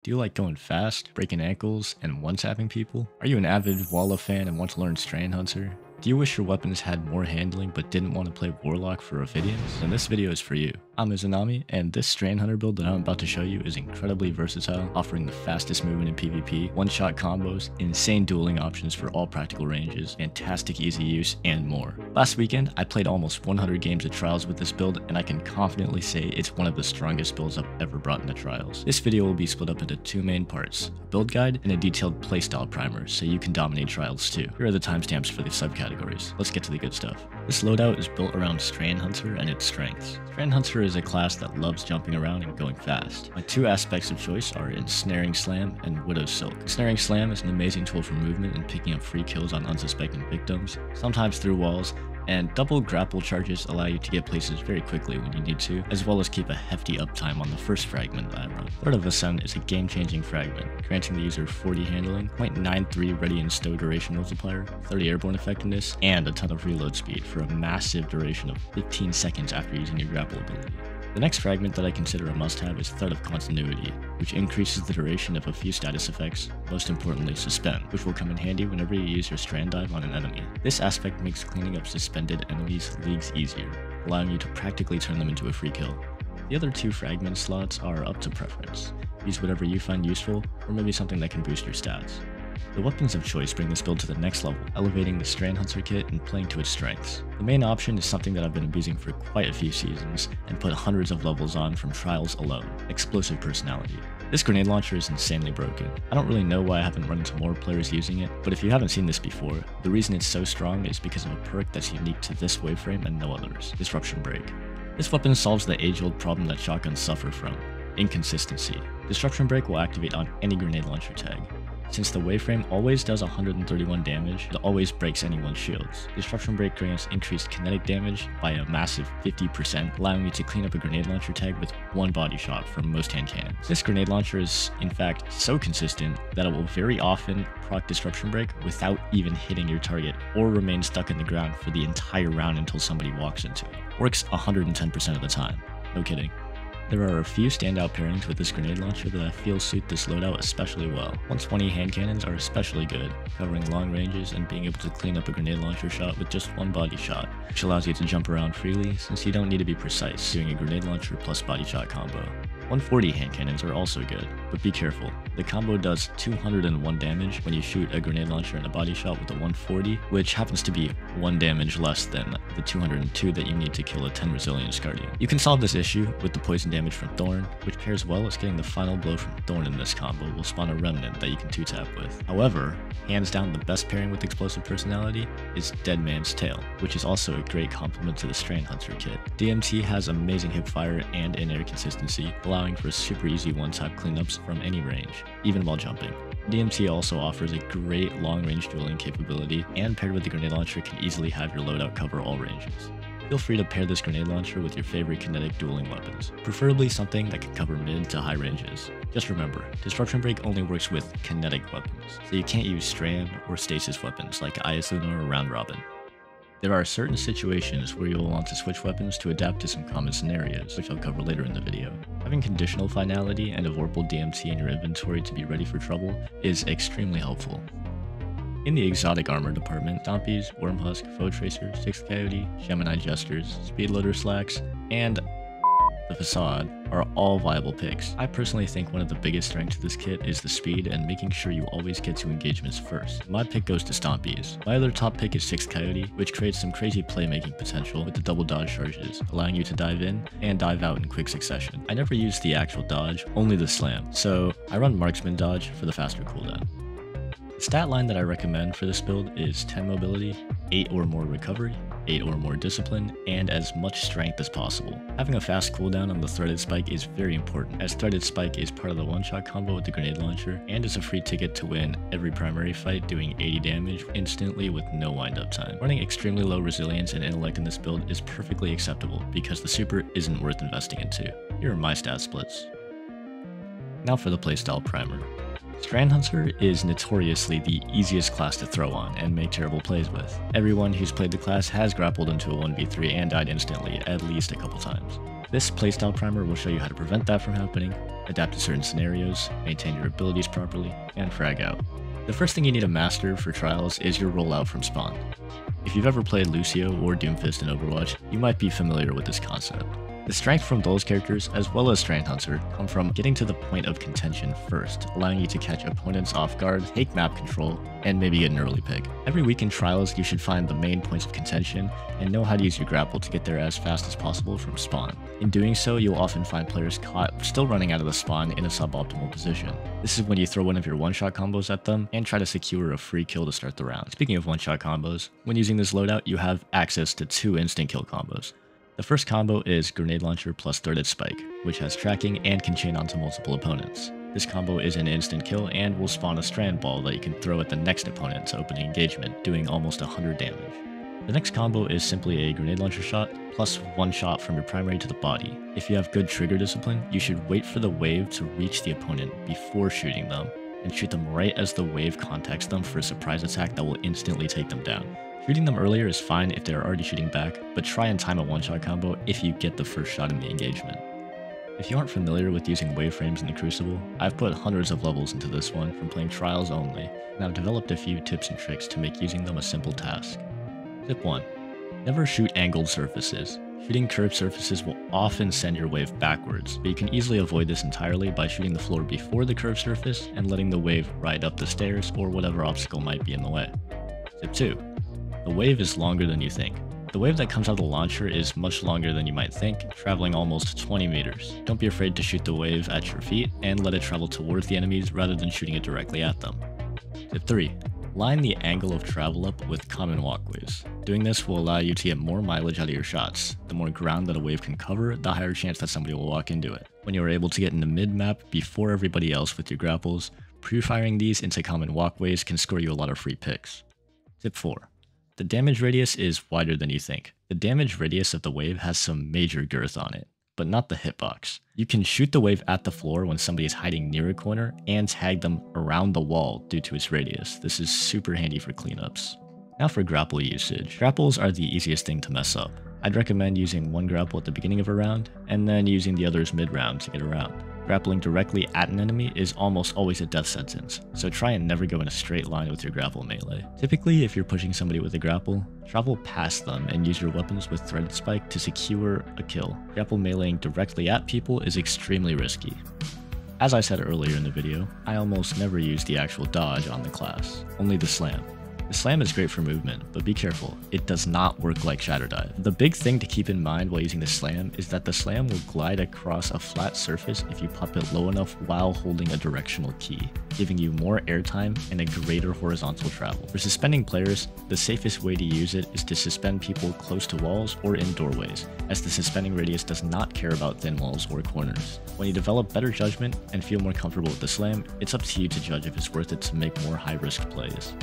Do you like going fast, breaking ankles, and one-tapping people? Are you an avid Walla fan and want to learn Strand Hunter? Do you wish your weapons had more handling but didn't want to play Warlock for Ophidians? Then this video is for you. I'm Izanamii, and this Strand Hunter build that I'm about to show you is incredibly versatile, offering the fastest movement in PvP, one-shot combos, insane dueling options for all practical ranges, fantastic easy use, and more. Last weekend, I played almost 100 games of Trials with this build, and I can confidently say it's one of the strongest builds I've ever brought into Trials. This video will be split up into two main parts, a build guide and a detailed playstyle primer, so you can dominate Trials too. Here are the timestamps for these subcategories. Let's get to the good stuff. This loadout is built around Strand Hunter and its strengths. Strand Hunter is a class that loves jumping around and going fast. My two aspects of choice are Ensnaring Slam and Widow's Silk. Ensnaring Slam is an amazing tool for movement and picking up free kills on unsuspecting victims, sometimes through walls, and double grapple charges allow you to get places very quickly when you need to, as well as keep a hefty uptime on the first fragment that I run. Third of Ascent is a game-changing fragment, granting the user 40 handling, 0.93 ready and stow duration multiplier, 30 airborne effectiveness, and a ton of reload speed for a massive duration of 15 seconds after using your grapple ability. The next fragment that I consider a must-have is Thread of Continuity, which increases the duration of a few status effects, most importantly Suspend, which will come in handy whenever you use your Strand dive on an enemy. This aspect makes cleaning up suspended enemies leagues easier, allowing you to practically turn them into a free kill. The other two fragment slots are up to preference. Use whatever you find useful, or maybe something that can boost your stats. The weapons of choice bring this build to the next level, elevating the Strand Hunter kit and playing to its strengths. The main option is something that I've been abusing for quite a few seasons, and put hundreds of levels on from Trials alone, Explosive Personality. This grenade launcher is insanely broken. I don't really know why I haven't run into more players using it, but if you haven't seen this before, the reason it's so strong is because of a perk that's unique to this waveframe and no others, Disruption Break. This weapon solves the age-old problem that shotguns suffer from, inconsistency. Disruption Break will activate on any grenade launcher tag. Since the waveframe always does 131 damage, it always breaks anyone's shields. Disruption Break grants increased kinetic damage by a massive 50%, allowing you to clean up a grenade launcher tag with one body shot from most hand cannons. This grenade launcher is, in fact, so consistent that it will very often proc Disruption Break without even hitting your target, or remain stuck in the ground for the entire round until somebody walks into it. Works 110% of the time. No kidding. There are a few standout pairings with this grenade launcher that I feel suit this loadout especially well. 120 hand cannons are especially good, covering long ranges and being able to clean up a grenade launcher shot with just one body shot, which allows you to jump around freely since you don't need to be precise doing a grenade launcher plus body shot combo. 140 hand cannons are also good, but be careful. The combo does 201 damage when you shoot a grenade launcher and a body shot with a 140, which happens to be 1 damage less than the 202 that you need to kill a 10 Resilience Guardian. You can solve this issue with the poison damage from Thorn, which pairs well as getting the final blow from Thorn in this combo will spawn a Remnant that you can 2-tap with. However, hands down the best pairing with Explosive Personality is Dead Man's Tail, which is also a great complement to the Strand Hunter kit. DMT has amazing hipfire and in-air consistency, allowing for super easy one-tap cleanups from any range, even while jumping. DMT also offers a great long-range dueling capability, and paired with the grenade launcher can easily have your loadout cover all ranges. Feel free to pair this grenade launcher with your favorite kinetic dueling weapons, preferably something that can cover mid to high ranges. Just remember, Disruption Break only works with kinetic weapons, so you can't use Strand or Stasis weapons like Izanamii or Round Robin. There are certain situations where you will want to switch weapons to adapt to some common scenarios, which I'll cover later in the video. Having conditional finality and a Vorpal DMT in your inventory to be ready for trouble is extremely helpful. In the exotic armor department, Stompies, Wormhusk, Foe Tracer, Sixth Coyote, Gemini Jesters, Speedloader Slacks, and the Facade are all viable picks. I personally think one of the biggest strengths of this kit is the speed and making sure you always get to engagements first. My pick goes to Stompies. My other top pick is Sixth Coyote, which creates some crazy playmaking potential with the double dodge charges, allowing you to dive in and dive out in quick succession. I never use the actual dodge, only the slam, so I run Marksman Dodge for the faster cooldown. The stat line that I recommend for this build is 10 mobility, 8 or more recovery, 8 or more discipline, and as much strength as possible. Having a fast cooldown on the Threaded Spike is very important, as Threaded Spike is part of the one-shot combo with the grenade launcher, and is a free ticket to win every primary fight doing 80 damage instantly with no wind-up time. Running extremely low resilience and intellect in this build is perfectly acceptable, because the super isn't worth investing into. Here are my stat splits. Now for the Playstyle Primer. Strand Hunter is notoriously the easiest class to throw on and make terrible plays with. Everyone who's played the class has grappled into a 1v3 and died instantly at least a couple times. This playstyle primer will show you how to prevent that from happening, adapt to certain scenarios, maintain your abilities properly, and frag out. The first thing you need to master for trials is your rollout from spawn. If you've ever played Lucio or Doomfist in Overwatch, you might be familiar with this concept. The strength from those characters, as well as Strand Hunter, come from getting to the point of contention first, allowing you to catch opponents off guard, take map control, and maybe get an early pick. Every week in trials, you should find the main points of contention and know how to use your grapple to get there as fast as possible from spawn. In doing so, you'll often find players caught still running out of the spawn in a suboptimal position. This is when you throw one of your one-shot combos at them and try to secure a free kill to start the round. Speaking of one-shot combos, when using this loadout, you have access to 2 instant kill combos. The first combo is Grenade Launcher plus Threaded Spike, which has tracking and can chain onto multiple opponents. This combo is an instant kill and will spawn a Strand Ball that you can throw at the next opponent to open engagement, doing almost 100 damage. The next combo is simply a Grenade Launcher shot, plus 1 shot from your primary to the body. If you have good trigger discipline, you should wait for the wave to reach the opponent before shooting them, and shoot them right as the wave contacts them for a surprise attack that will instantly take them down. Shooting them earlier is fine if they are already shooting back, but try and time a one-shot combo if you get the first shot in the engagement. If you aren't familiar with using wave frames in the Crucible, I've put hundreds of levels into this one from playing trials only, and I've developed a few tips and tricks to make using them a simple task. Tip 1. Never shoot angled surfaces. Shooting curved surfaces will often send your wave backwards, but you can easily avoid this entirely by shooting the floor before the curved surface and letting the wave ride up the stairs or whatever obstacle might be in the way. Tip 2. The wave is longer than you think. The wave that comes out of the launcher is much longer than you might think, traveling almost 20 meters. Don't be afraid to shoot the wave at your feet and let it travel towards the enemies rather than shooting it directly at them. Tip 3. Line the angle of travel up with common walkways. Doing this will allow you to get more mileage out of your shots. The more ground that a wave can cover, the higher chance that somebody will walk into it. When you are able to get in the mid-map before everybody else with your grapples, pre-firing these into common walkways can score you a lot of free picks. Tip 4. The damage radius is wider than you think. The damage radius of the wave has some major girth on it, but not the hitbox. You can shoot the wave at the floor when somebody is hiding near a corner and tag them around the wall due to its radius. This is super handy for cleanups. Now for grapple usage. Grapples are the easiest thing to mess up. I'd recommend using one grapple at the beginning of a round, and then using the others mid-round to get around. Grappling directly at an enemy is almost always a death sentence, so try and never go in a straight line with your grapple melee. Typically, if you're pushing somebody with a grapple, travel past them and use your weapons with Threaded Spike to secure a kill. Grapple meleeing directly at people is extremely risky. As I said earlier in the video, I almost never use the actual dodge on the class, only the slam. The slam is great for movement, but be careful, it does not work like Shatter Dive. The big thing to keep in mind while using the slam is that the slam will glide across a flat surface if you pop it low enough while holding a directional key, giving you more airtime and a greater horizontal travel. For suspending players, the safest way to use it is to suspend people close to walls or in doorways, as the suspending radius does not care about thin walls or corners. When you develop better judgment and feel more comfortable with the slam, it's up to you to judge if it's worth it to make more high-risk plays.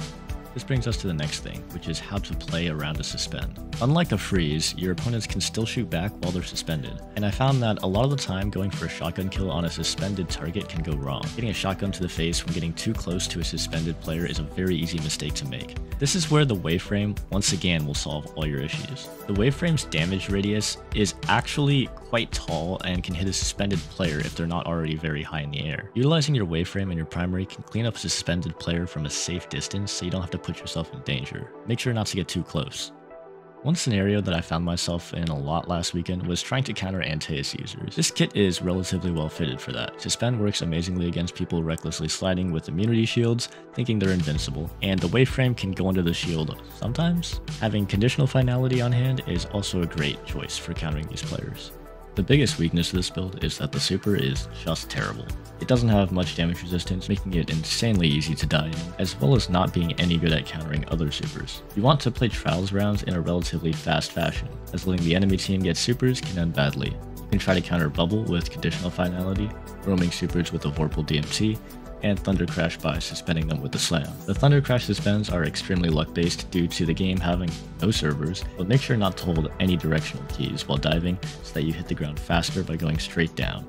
This brings us to the next thing, which is how to play around a suspend. Unlike a freeze, your opponents can still shoot back while they're suspended, and I found that a lot of the time going for a shotgun kill on a suspended target can go wrong. Getting a shotgun to the face when getting too close to a suspended player is a very easy mistake to make. This is where the waveframe once again will solve all your issues. The waveframe's damage radius is actually quite tall and can hit a suspended player if they're not already very high in the air. Utilizing your waveframe and your primary can clean up a suspended player from a safe distance so you don't have to put yourself in danger. Make sure not to get too close. One scenario that I found myself in a lot last weekend was trying to counter Antaeus users. This kit is relatively well fitted for that. Suspend works amazingly against people recklessly sliding with immunity shields, thinking they're invincible, and the waveframe can go under the shield sometimes. Having conditional finality on hand is also a great choice for countering these players. The biggest weakness of this build is that the super is just terrible. It doesn't have much damage resistance, making it insanely easy to die in, as well as not being any good at countering other supers. You want to play trials rounds in a relatively fast fashion, as letting the enemy team get supers can end badly. You can try to counter Bubble with conditional finality, roaming supers with a Vorpal DMT, and Thunder Crash by suspending them with the slam. The Thunder Crash suspends are extremely luck based due to the game having no servers, but make sure not to hold any directional keys while diving so that you hit the ground faster by going straight down.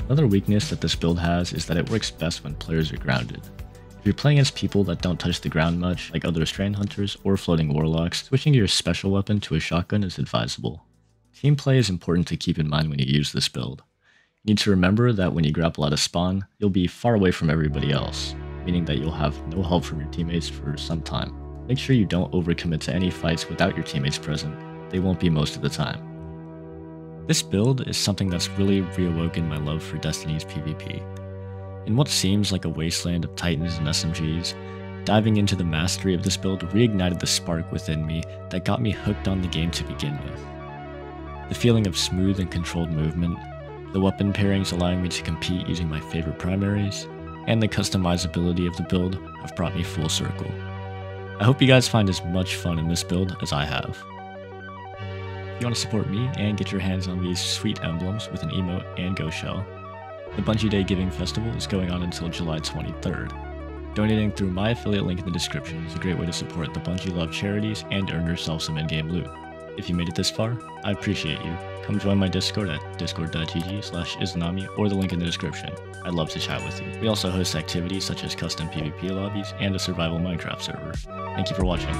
Another weakness that this build has is that it works best when players are grounded. If you're playing against people that don't touch the ground much, like other Strand Hunters or floating Warlocks, switching your special weapon to a shotgun is advisable. Team play is important to keep in mind when you use this build. You need to remember that when you grapple out of spawn, you'll be far away from everybody else, meaning that you'll have no help from your teammates for some time. Make sure you don't overcommit to any fights without your teammates present. They won't be most of the time. This build is something that's really reawoken my love for Destiny's PvP. In what seems like a wasteland of titans and SMGs, diving into the mastery of this build reignited the spark within me that got me hooked on the game to begin with. The feeling of smooth and controlled movement, the weapon pairings allowing me to compete using my favorite primaries, and the customizability of the build have brought me full circle. I hope you guys find as much fun in this build as I have. If you want to support me and get your hands on these sweet emblems with an emote and ghost shell, the Bungie Day Giving Festival is going on until July 23rd. Donating through my affiliate link in the description is a great way to support the Bungie Love charities and earn yourself some in-game loot. If you made it this far, I appreciate you. Come join my Discord at discord.gg/Izanamii or the link in the description. I'd love to chat with you. We also host activities such as custom PvP lobbies and a survival Minecraft server. Thank you for watching.